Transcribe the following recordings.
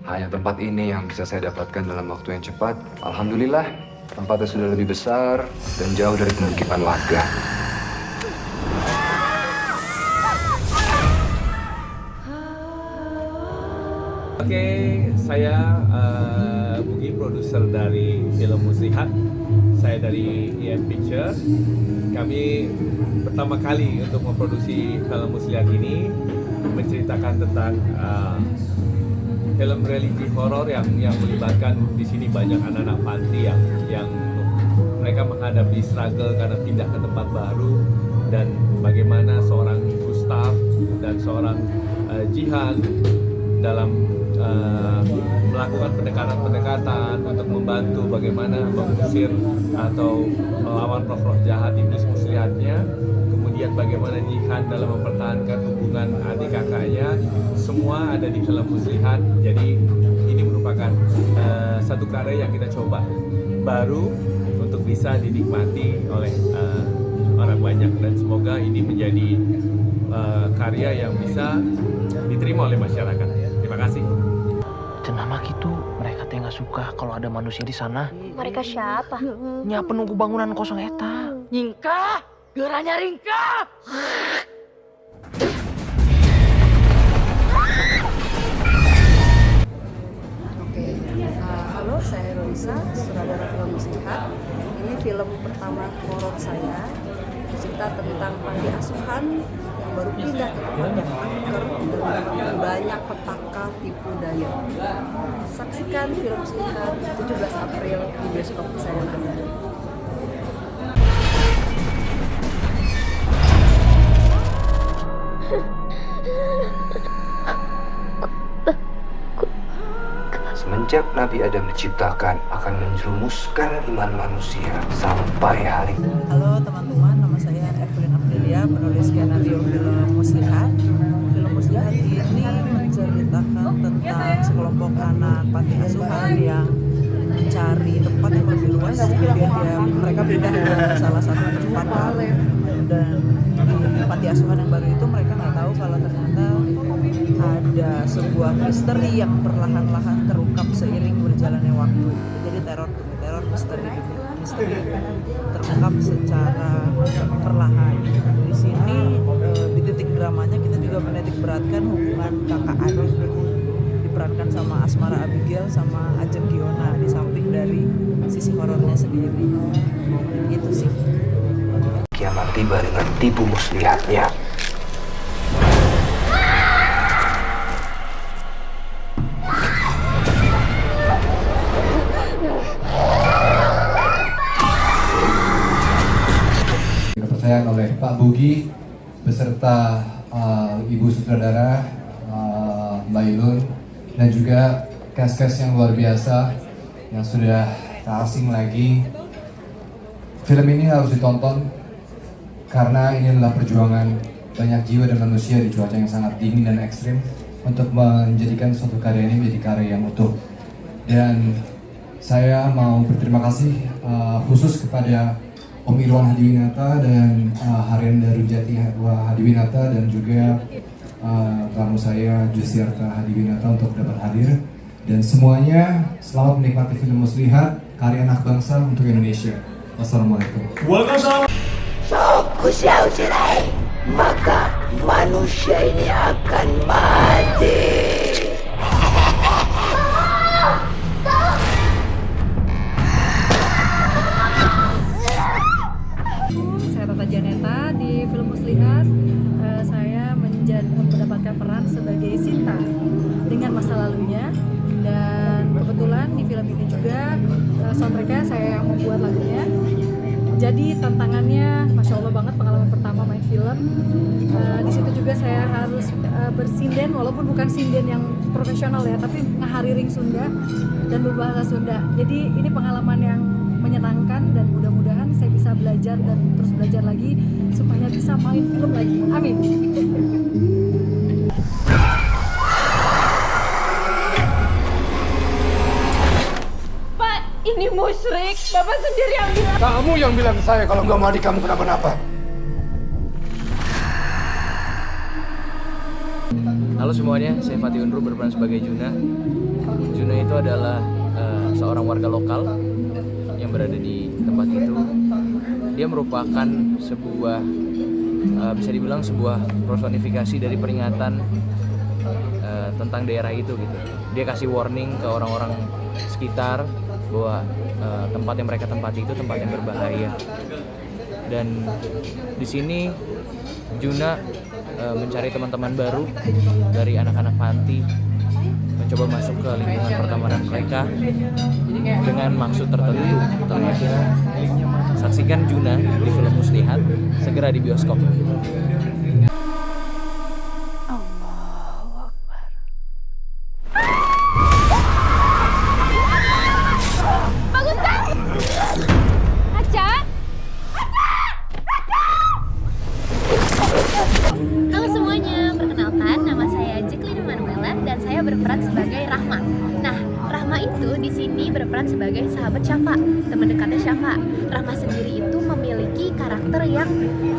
Hanya tempat ini yang bisa saya dapatkan dalam waktu yang cepat. Alhamdulillah, tempatnya sudah lebih besar dan jauh dari pemukiman warga. Oke, saya Bugi, produser dari film Muslihat. Saya dari EM Picture. Kami pertama kali untuk memproduksi film Muslihat ini menceritakan tentang film religi horor yang melibatkan di sini banyak anak-anak panti yang mereka menghadapi struggle karena pindah ke tempat baru, dan bagaimana seorang Gustaf dan seorang Jihan dalam melakukan pendekatan-pendekatan untuk membantu bagaimana mengusir atau melawan roh-roh jahat iblis muslihatnya. Kemudian bagaimana Jihan dalam mempertahankan hubungan adik kakaknya, semua ada di film Muslihat. Jadi ini merupakan satu karya yang kita coba baru untuk bisa dinikmati oleh orang banyak, dan semoga ini menjadi karya yang bisa diterima oleh masyarakat. Terima kasih. Cenama gitu, mereka teh nggak suka kalau ada manusia di sana. Mereka siapa? Nya penunggu bangunan kosong eta. Nyingka, geranya ringka. Halo, saya Roisa, sutradara film Muslihat. Ini film pertama horor saya, cerita tentang panti asuhan yang baru pindah ke tempat yang angker dan banyak petaka tipu daya. Saksikan film Muslihat 17 April di bioskop kesayangan Anda. Semenjak Nabi Adam diciptakan akan menjerumuskan iman manusia sampai hari. Halo teman-teman, nama saya Evelyn Afrilia, penulis skenario film Muslihat. Film Muslihat ini menceritakan tentang sekelompok anak panti asuhan yang mencari tempat yang lebih luas. Kemudian mereka pindah ke salah satu tempat, dan di panti asuhan yang baru itu mereka nggak tahu kalau ternyata ada sebuah misteri yang perlahan-lahan terungkap seiring berjalannya waktu. Jadi teror misteri terungkap secara perlahan. Di sini di titik dramanya kita juga menitik beratkan hubungan kakak adik, diperankan sama Asmara Abigail sama Ajeng Giona, di samping dari sisi horornya sendiri. Itu sih. Kiamat tiba dengan tipu muslihatnya. Kepercayaan oleh Pak Bugi beserta Ibu Sutradara Mbak Ilun, dan juga cast-cast yang luar biasa yang sudah tak asing lagi. Film ini harus ditonton karena ini adalah perjuangan banyak jiwa dan manusia di cuaca yang sangat dingin dan ekstrim untuk menjadikan suatu karya ini menjadi karya yang utuh. Dan saya mau berterima kasih khusus kepada Om Irwan Hadiwinata dan Harian Darujati Hadiwinata, dan juga tamu saya Justiarta Hadiwinata untuk dapat hadir. Dan semuanya selamat menikmati film Muslihat, karya anak bangsa untuk Indonesia. Wassalamualaikum. Maka manusia ini akan mati. Saya Tata Janeta di film Muslihat. Saya mendapatkan peran sebagai Sinta dengan masa lalunya, dan kebetulan di film ini juga soundtracknya saya yang membuat lagunya. Jadi tantangannya, masya Allah banget, pengalaman pertama main film. Di situ juga saya harus bersinden, walaupun bukan sinden yang profesional ya, tapi ngahariring Sunda dan berbahasa Sunda. Jadi ini pengalaman yang menyenangkan, dan mudah-mudahan saya bisa belajar dan terus belajar lagi supaya bisa main film lagi. Amin. Pak, ini musyrik. Bapak sendiri yang bilang. Kamu yang bilang ke saya kalau nggak mau adik kamu kenapa-napa. Halo semuanya, saya Fatih Unru berperan sebagai Juna. Juna itu adalah seorang warga lokal yang berada di tempat itu. Dia merupakan sebuah bisa dibilang sebuah personifikasi dari peringatan tentang daerah itu gitu. Dia kasih warning ke orang-orang sekitar bahwa tempat yang mereka tempati itu tempat yang berbahaya. Dan di sini Juna mencari teman-teman baru dari anak-anak panti, mencoba masuk ke lingkungan pertemanan mereka dengan maksud tertentu. Ternyata saksikan Juna di film Muslihat segera di bioskop. Halo semuanya, perkenalkan nama saya Jacqueline Manuela dan saya berperan sebagai Rahma. Nah, Rahma itu di sini berperan sebagai sahabat Syafa, teman dekatnya Syafa. Rahma sendiri itu memiliki karakter yang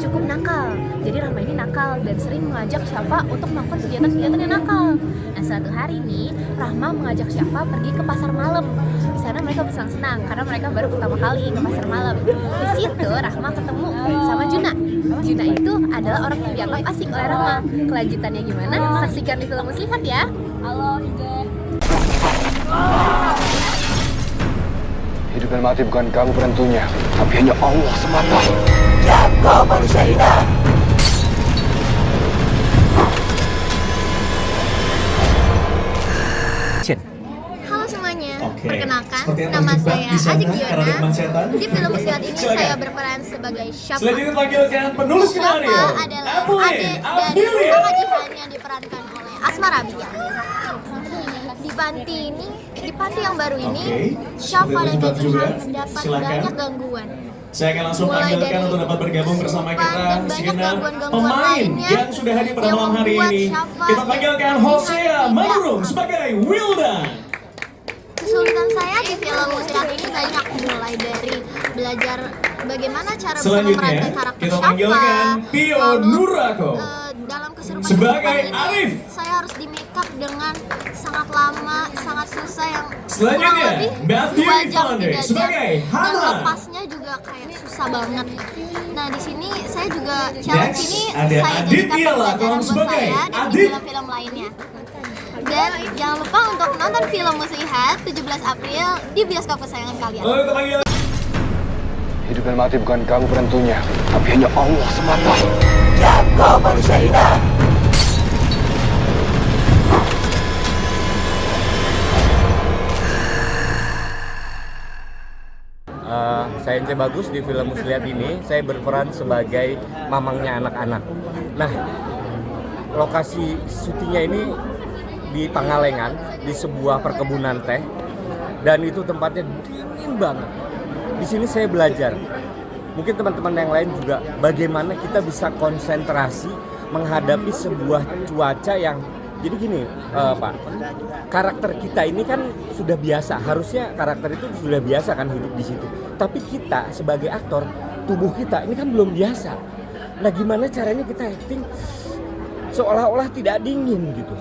cukup nakal. Jadi Rahma ini nakal dan sering mengajak Syafa untuk melakukan kegiatan-kegiatan yang nakal. Nah, suatu hari ini Rahma mengajak Syafa pergi ke pasar malam. Di sana mereka bersenang-senang karena mereka baru pertama kali ke pasar malam. Di situ Rahma ketemu sama Juna. Juna itu adalah orang yang dianggap asik oleh Rahma. Kelanjutannya gimana? Saksikan di film Muslihat ya. Halo, Ije. Hidup dan mati bukan kamu penentunya, tapi hanya Allah semata. Jaga manusia ini. Halo semuanya, Oke. perkenalkan Seperti yang nama terjebak saya di sana Ajik karena Diona. kemacetan. Di film Muslihat ini Silakan. saya berperan sebagai Syafa. Selanjutnya panggilkan penulis skenario, Syafa adalah Evelyn adik dan Aprilia. kakak Jihan yang diperankan oleh Asma Rabia. Di panti yang baru ini, Oke. Syafa dan Seperti Kak terjebak juga. Jihan mendapat Silakan. banyak gangguan. Saya akan langsung Mulai panggilkan dari untuk dapat bergabung bersama kesurupan kita dan banyak segenap gangguan-gangguan pemain lainnya yang sudah hadir pada yang malam hari membuat ini. Syafa Kita dan panggilkan Jihan Hosea tidak Manurung paham. sebagai Wildan. Kesulitan saya di film Muslihat ini banyak, mulai dari belajar bagaimana cara bisa Selanjutnya, memerankan karakter kita Syafa, panggilkan Pio lalu, Nurako dalam kesurupan sebagai kesurupan ini, Arif. saya harus di make up dengan sangat lama, sangat susah yang Selanjutnya, kurang lebih Matthew 2 jam, Ivander 3 jam, sebagai dan Hana. lepasnya juga kayak susah banget. Nah di sini saya juga challenge Next, ini ada saya Aditya jadikan pembelajaran Lakon buat sebagai saya dan di Adit. film-film lainnya. Dan jangan lupa untuk nonton film Muslihat 17 April di bioskop kesayangan kalian. Lalu kita panggil Hidup dan mati bukan kamu penentunya, tapi hanya Allah semata. Jaga manusia ini. Saya Ence Bagus. Di film Muslihat ini saya berperan sebagai mamangnya anak-anak. Nah, lokasi syutingnya ini di Pangalengan, di sebuah perkebunan teh, dan itu tempatnya dingin banget. Di sini saya belajar, mungkin teman-teman yang lain juga, bagaimana kita bisa konsentrasi menghadapi sebuah cuaca yang, jadi gini Pak, karakter kita ini kan sudah biasa, harusnya karakter itu sudah biasa kan hidup di situ. Tapi kita sebagai aktor, tubuh kita ini kan belum biasa. Nah gimana caranya kita acting seolah-olah tidak dingin gitu.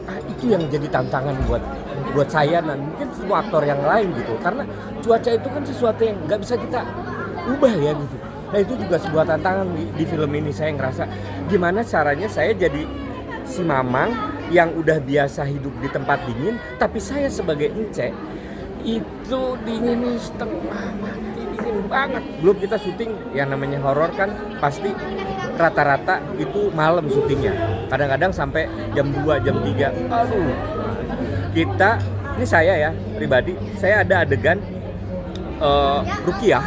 Nah, itu yang jadi tantangan buat saya dan mungkin semua aktor yang lain gitu. Karena cuaca itu kan sesuatu yang nggak bisa kita ubah ya gitu. Nah itu juga sebuah tantangan di film ini. Saya ngerasa gimana caranya saya jadi si mamang yang udah biasa hidup di tempat dingin, tapi saya sebagai Ence itu dinginnya setengah mati, dingin banget. Belum kita syuting yang namanya horor kan pasti rata-rata itu malam syutingnya, kadang-kadang sampai jam 2, jam 3. Aduh, kita, ini saya ya pribadi, saya ada adegan Rukiah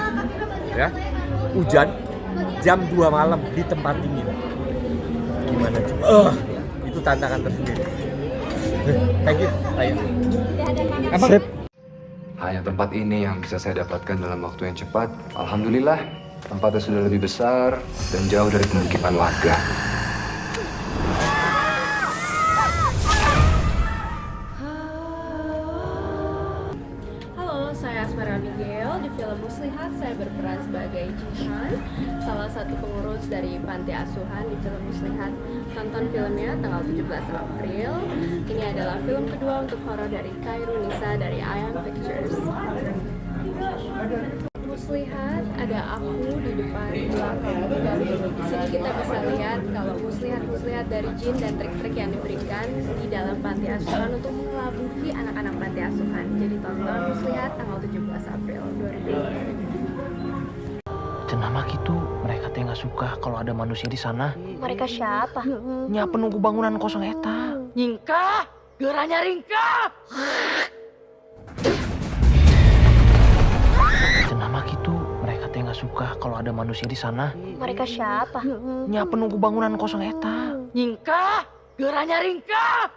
ya, hujan jam 2 malam di tempat dingin. Gimana coba? Itu tantangan tersendiri. Thank you. Sip. Hanya tempat ini yang bisa saya dapatkan dalam waktu yang cepat. Alhamdulillah, tempatnya sudah lebih besar dan jauh dari pemukiman warga. Halo, saya Asmara Abigail. Di film Muslihat saya berperan sebagai Jihan, salah salah satu pengurus dari panti asuhan di film Muslihat. Tonton filmnya tanggal 17 April. Ini adalah film kedua untuk horor dari Khairul Nisa dari Ayam Pictures. Muslihat, ada aku di depan belakang, dan di sini kita bisa lihat kalau muslihat dari jin dan trik-trik yang diberikan di dalam panti asuhan untuk mengelabuhi anak-anak panti asuhan. Jadi tonton Muslihat tanggal 17 April 2020. Cenama gitu, mereka teh nggak suka kalau ada manusia di sana. Mereka siapa? Nya penunggu bangunan kosong eta. Nyingka, geranya ringka. Cenama gitu, mereka teh nggak suka kalau ada manusia di sana. Mereka siapa? Nya penunggu bangunan kosong eta. Nyingka, geranya ringka.